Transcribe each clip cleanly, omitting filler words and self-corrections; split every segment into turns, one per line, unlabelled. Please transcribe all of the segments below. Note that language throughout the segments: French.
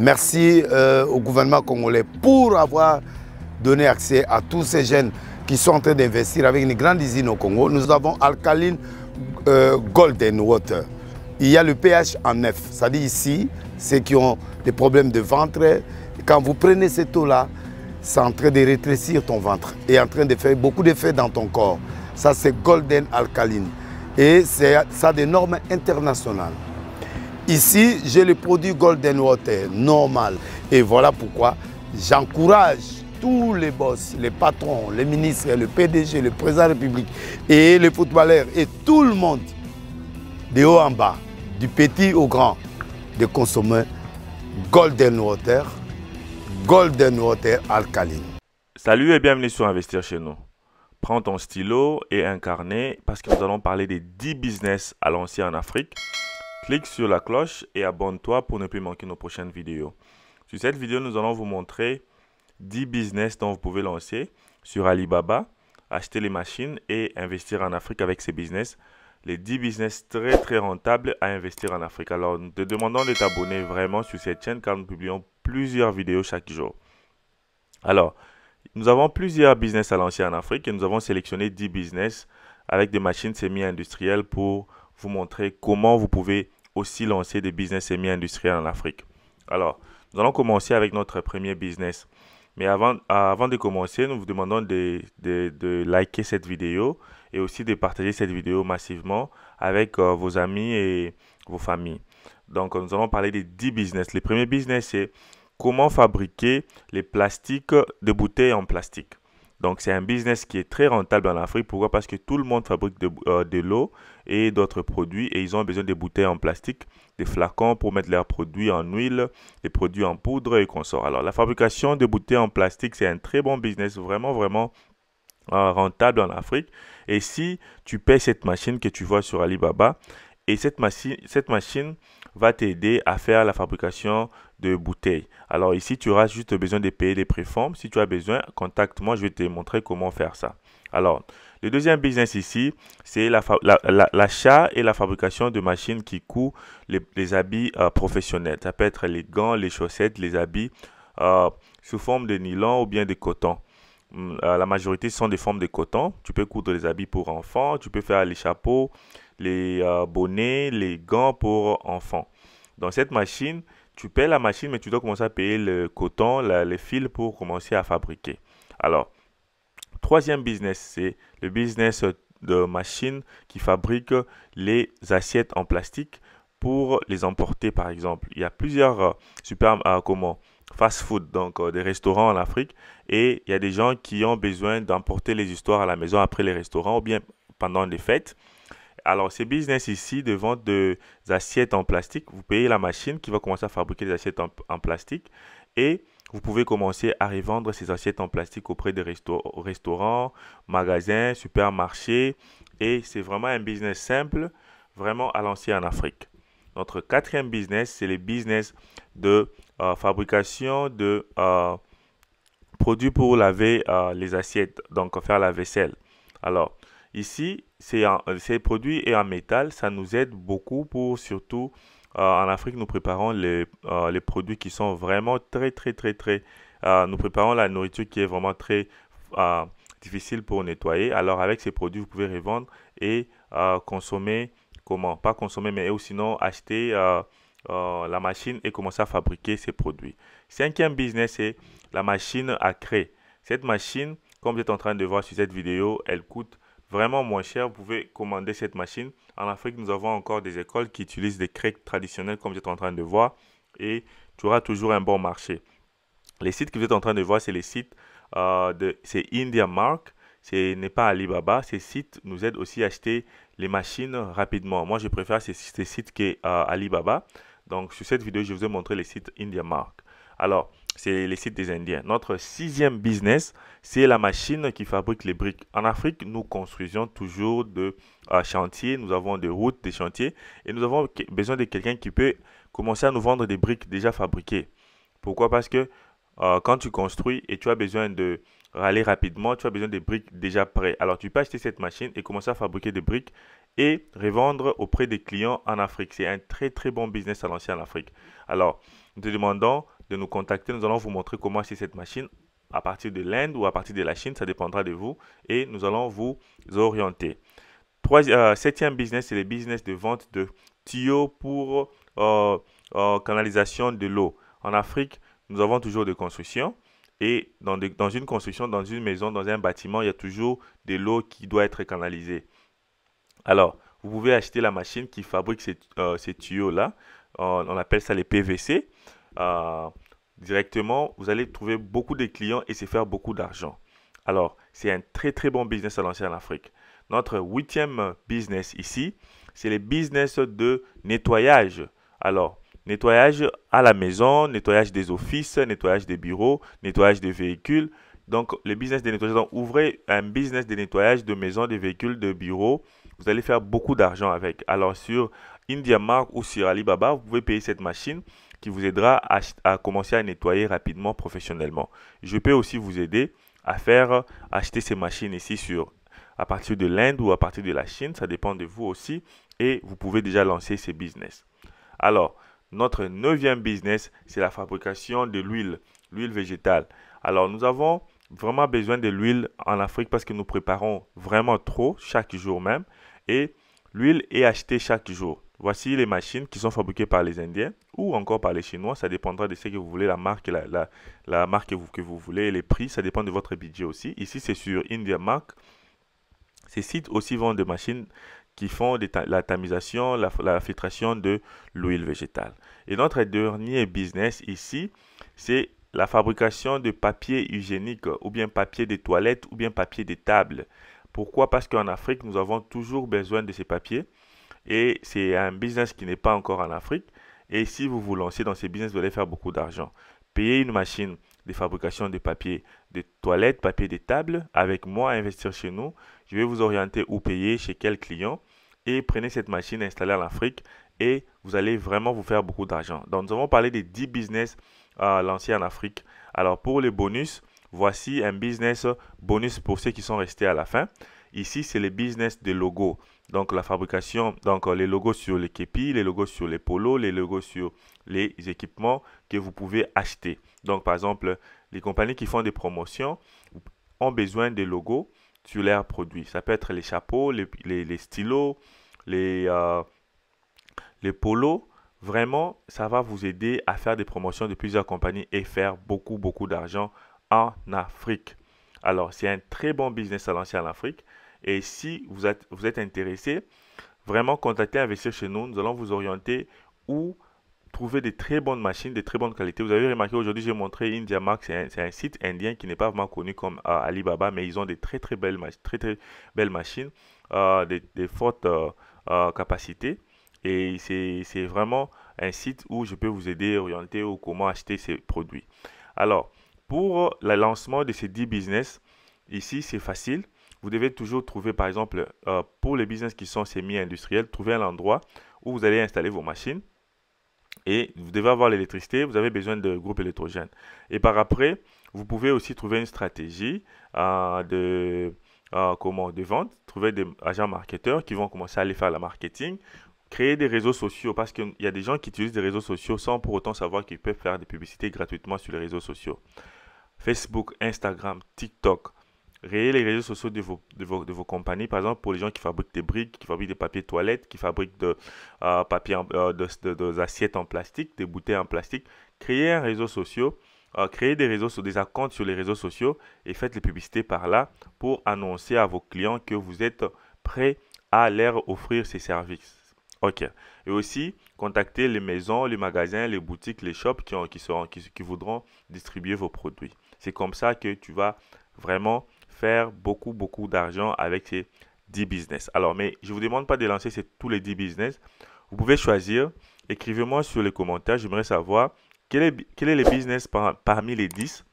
Merci au gouvernement congolais pour avoir donné accès à tous ces jeunes qui sont en train d'investir avec une grande usine au Congo. Nous avons Alkaline Golden Water. Il y a le pH en F, c'est-à-dire ici, ceux qui ont des problèmes de ventre, quand vous prenez cette eau-là, c'est en train de rétrécir ton ventre et en train de faire beaucoup d'effets dans ton corps. Ça, c'est Golden Alkaline. Et ça a des normes internationales. Ici, j'ai le produit Golden Water, normal. Et voilà pourquoi j'encourage tous les boss, les patrons, les ministres, le PDG, le président de la République et les footballeurs et tout le monde, de haut en bas, du petit au grand, de consommer Golden Water Alkaline.
Salut et bienvenue sur Investir chez nous. Prends ton stylo et un carnet parce que nous allons parler des 10 business à lancer en Afrique. Clique sur la cloche et abonne-toi pour ne plus manquer nos prochaines vidéos. Sur cette vidéo, nous allons vous montrer 10 business dont vous pouvez lancer sur Alibaba, acheter les machines et investir en Afrique avec ces business. Les 10 business très rentables à investir en Afrique. Alors, nous te demandons de t'abonner vraiment sur cette chaîne car nous publions plusieurs vidéos chaque jour. Alors, nous avons plusieurs business à lancer en Afrique et nous avons sélectionné 10 business avec des machines semi-industrielles pour vous montrer comment vous pouvez aussi lancer des business semi-industriels en Afrique. Alors, nous allons commencer avec notre premier business. Mais avant de commencer, nous vous demandons de liker cette vidéo et aussi de partager cette vidéo massivement avec vos amis et vos familles. Donc, nous allons parler des 10 business. Le premier business, c'est comment fabriquer les plastiques de bouteilles en plastique. Donc, c'est un business qui est très rentable en Afrique. Pourquoi? Parce que tout le monde fabrique de l'eau et d'autres produits et ils ont besoin de bouteilles en plastique, des flacons pour mettre leurs produits en huile, des produits en poudre et consorts. Alors, la fabrication de bouteilles en plastique, c'est un très bon business, vraiment rentable en Afrique. Et si tu paies cette machine que tu vois sur Alibaba, et cette machine va t'aider à faire la fabrication de bouteilles. Alors ici, tu auras juste besoin de payer des préformes. Si tu as besoin, contacte-moi, je vais te montrer comment faire ça. Alors, le deuxième business ici, c'est l'achat et la fabrication de machines qui cousent les habits professionnels. Ça peut être les gants, les chaussettes, les habits sous forme de nylon ou bien de coton. La majorité sont des formes de coton. Tu peux coudre les habits pour enfants, tu peux faire les chapeaux, les bonnets, les gants pour enfants. Dans cette machine, tu paies la machine, mais tu dois commencer à payer le coton, les fils pour commencer à fabriquer. Alors, troisième business, c'est le business de machines qui fabriquent les assiettes en plastique pour les emporter, par exemple. Il y a plusieurs fast-food, donc des restaurants en Afrique, et il y a des gens qui ont besoin d'emporter les histoires à la maison après les restaurants ou bien pendant des fêtes. Alors, ces business ici de vente de assiettes en plastique, vous payez la machine qui va commencer à fabriquer des assiettes en plastique et vous pouvez commencer à revendre ces assiettes en plastique auprès des restaurants, magasins, supermarchés. Et c'est vraiment un business simple, vraiment à lancer en Afrique. Notre quatrième business, c'est le business de fabrication de produits pour laver les assiettes, donc faire la vaisselle. Alors, ici, ces produits et en métal, ça nous aide beaucoup pour surtout en Afrique, nous préparons les produits qui sont vraiment nous préparons la nourriture qui est vraiment très difficile pour nettoyer. Alors, avec ces produits, vous pouvez revendre et consommer, pas consommer, mais ou sinon acheter la machine et commencer à fabriquer ces produits. Cinquième business, c'est la machine à craie. Cette machine, comme vous êtes en train de voir sur cette vidéo, elle coûte vraiment moins cher. Vous pouvez commander cette machine. En Afrique, nous avons encore des écoles qui utilisent des craies traditionnelles comme vous êtes en train de voir et tu auras toujours un bon marché. Les sites que vous êtes en train de voir, c'est les sites c'est IndiaMark. Ce n'est pas Alibaba. Ces sites nous aident aussi à acheter les machines rapidement. Moi, je préfère ces sites qu'Alibaba. Donc, sur cette vidéo, je vous ai montré les sites IndiaMark. Alors, c'est les sites des Indiens. Notre sixième business, c'est la machine qui fabrique les briques. En Afrique, nous construisons toujours de chantiers. Nous avons des routes, des chantiers. Et nous avons besoin de quelqu'un qui peut commencer à nous vendre des briques déjà fabriquées. Pourquoi? Parce que quand tu construis et tu as besoin de râler rapidement, tu as besoin de briques déjà prêtes. Alors, tu peux acheter cette machine et commencer à fabriquer des briques et revendre auprès des clients en Afrique. C'est un très bon business à lancer en Afrique. Alors, nous te demandons de nous contacter. Nous allons vous montrer comment acheter cette machine à partir de l'Inde ou à partir de la Chine. Ça dépendra de vous et nous allons vous orienter. Septième business, c'est le business de vente de tuyaux pour canalisation de l'eau. En Afrique, nous avons toujours des constructions et dans une construction, dans une maison, dans un bâtiment, il y a toujours de l'eau qui doit être canalisée. Alors, vous pouvez acheter la machine qui fabrique ces tuyaux-là. On appelle ça les PVC. Directement, vous allez trouver beaucoup de clients et se faire beaucoup d'argent. Alors, c'est un très très bon business à lancer en Afrique. Notre huitième business ici, c'est le business de nettoyage. Alors, nettoyage à la maison, nettoyage des offices, nettoyage des bureaux, nettoyage des véhicules. Donc, le business de nettoyage, donc ouvrez un business de nettoyage de maison, de véhicules, de bureaux. Vous allez faire beaucoup d'argent avec. Alors, sur IndiaMarkt ou sur Alibaba, vous pouvez payer cette machine qui vous aidera à commencer à nettoyer rapidement, professionnellement. Je peux aussi vous aider à acheter ces machines ici à partir de l'Inde ou à partir de la Chine. Ça dépend de vous aussi. Et vous pouvez déjà lancer ces business. Alors, notre neuvième business, c'est la fabrication de l'huile végétale. Alors, nous avons vraiment besoin de l'huile en Afrique parce que nous préparons vraiment trop chaque jour même. Et l'huile est achetée chaque jour. Voici les machines qui sont fabriquées par les Indiens ou encore par les Chinois. Ça dépendra de ce que vous voulez, la marque, la marque que vous voulez et les prix. Ça dépend de votre budget aussi. Ici, c'est sur IndiaMarkt. Ces sites aussi vendent des machines qui font la tamisation, la filtration de l'huile végétale. Et notre dernier business ici, c'est la fabrication de papier hygiénique ou bien papier de toilette ou bien papier de table. Pourquoi? Parce qu'en Afrique, nous avons toujours besoin de ces papiers. Et c'est un business qui n'est pas encore en Afrique. Et si vous vous lancez dans ces business, vous allez faire beaucoup d'argent. Payez une machine de fabrication de papier de toilette, papier de table, avec moi, investir chez nous. Je vais vous orienter où payer, chez quel client. Et prenez cette machine installée en Afrique et vous allez vraiment vous faire beaucoup d'argent. Donc, nous avons parlé des 10 business lancés en Afrique. Alors, pour les bonus, voici un business bonus pour ceux qui sont restés à la fin. Ici, c'est le business de logos. Donc, la fabrication, donc les logos sur les képis, les logos sur les polos, les logos sur les équipements que vous pouvez acheter. Donc, par exemple, les compagnies qui font des promotions ont besoin de logos sur leurs produits. Ça peut être les chapeaux, les stylos, les polos. Vraiment, ça va vous aider à faire des promotions de plusieurs compagnies et faire beaucoup, beaucoup d'argent en Afrique. Alors, c'est un très bon business à lancer en Afrique. Et si vous êtes intéressé, vraiment contactez Investir chez nous. Nous allons vous orienter où trouver des très bonnes machines, de très bonne qualité. Vous avez remarqué, aujourd'hui, j'ai montré IndiaMarkt. C'est un site indien qui n'est pas vraiment connu comme Alibaba, mais ils ont des très, très belles machines, des fortes capacités. Et c'est vraiment un site où je peux vous aider, orienter ou comment acheter ces produits. Alors, pour le lancement de ces 10 business, ici, c'est facile. Vous devez toujours trouver, par exemple, pour les business qui sont semi-industriels, trouver un endroit où vous allez installer vos machines. Et vous devez avoir l'électricité, vous avez besoin de groupes électrogènes. Et par après, vous pouvez aussi trouver une stratégie de vente, trouver des agents marketeurs qui vont commencer à aller faire le marketing, créer des réseaux sociaux parce qu'il y a des gens qui utilisent des réseaux sociaux sans pour autant savoir qu'ils peuvent faire des publicités gratuitement sur les réseaux sociaux. Facebook, Instagram, TikTok. Créer les réseaux sociaux de vos compagnies, par exemple pour les gens qui fabriquent des briques, qui fabriquent des papiers toilettes, qui fabriquent des assiettes en plastique, des bouteilles en plastique. Créez un réseau social, créez des comptes sur les réseaux sociaux et faites les publicités par là pour annoncer à vos clients que vous êtes prêts à leur offrir ces services. Ok. Et aussi, contactez les maisons, les magasins, les boutiques, les shops qui voudront distribuer vos produits. C'est comme ça que tu vas vraiment faire beaucoup, beaucoup d'argent avec ces 10 business. Alors, mais je ne vous demande pas de lancer tous les 10 business. Vous pouvez choisir. Écrivez-moi sur les commentaires. J'aimerais savoir quel est le business parmi les 10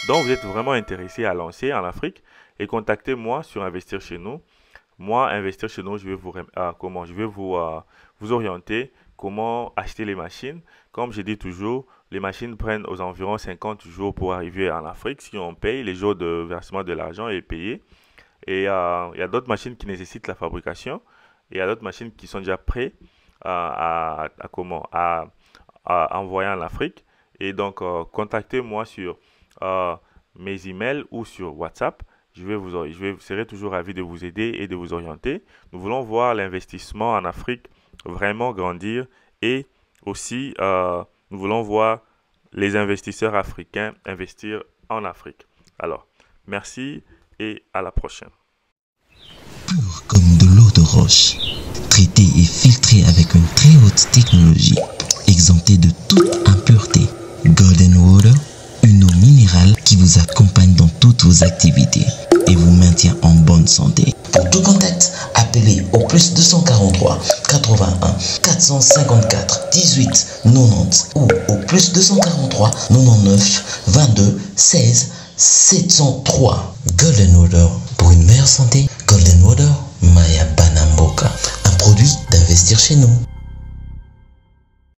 dont vous êtes vraiment intéressé à lancer en Afrique. Et contactez-moi sur Investir chez nous. Moi, Investir chez nous, je vais vous orienter comment acheter les machines. Comme je dis toujours, les machines prennent aux environs 50 jours pour arriver en Afrique. Si on paye, les jours de versement de l'argent est payé. Et il y a d'autres machines qui nécessitent la fabrication. Et il y a d'autres machines qui sont déjà prêtes à envoyer en Afrique. Et donc, contactez-moi sur mes emails ou sur WhatsApp. Je serai toujours ravi de vous aider et de vous orienter. Nous voulons voir l'investissement en Afrique vraiment grandir et aussi, nous voulons voir les investisseurs africains investir en Afrique. Alors, merci et à la prochaine.
Pur comme de l'eau de roche, traité et filtré avec une très haute technologie, exempté de toute impureté. Golden Water, une eau minérale qui vous accompagne dans toutes vos activités et vous maintient en bonne santé. Pour tout contact, appelez au plus 243 81 454 18 90 ou au plus 243 99 22 16 703. Golden Water, pour une meilleure santé, Golden Water Maya Banamboka, un produit d'investir chez nous.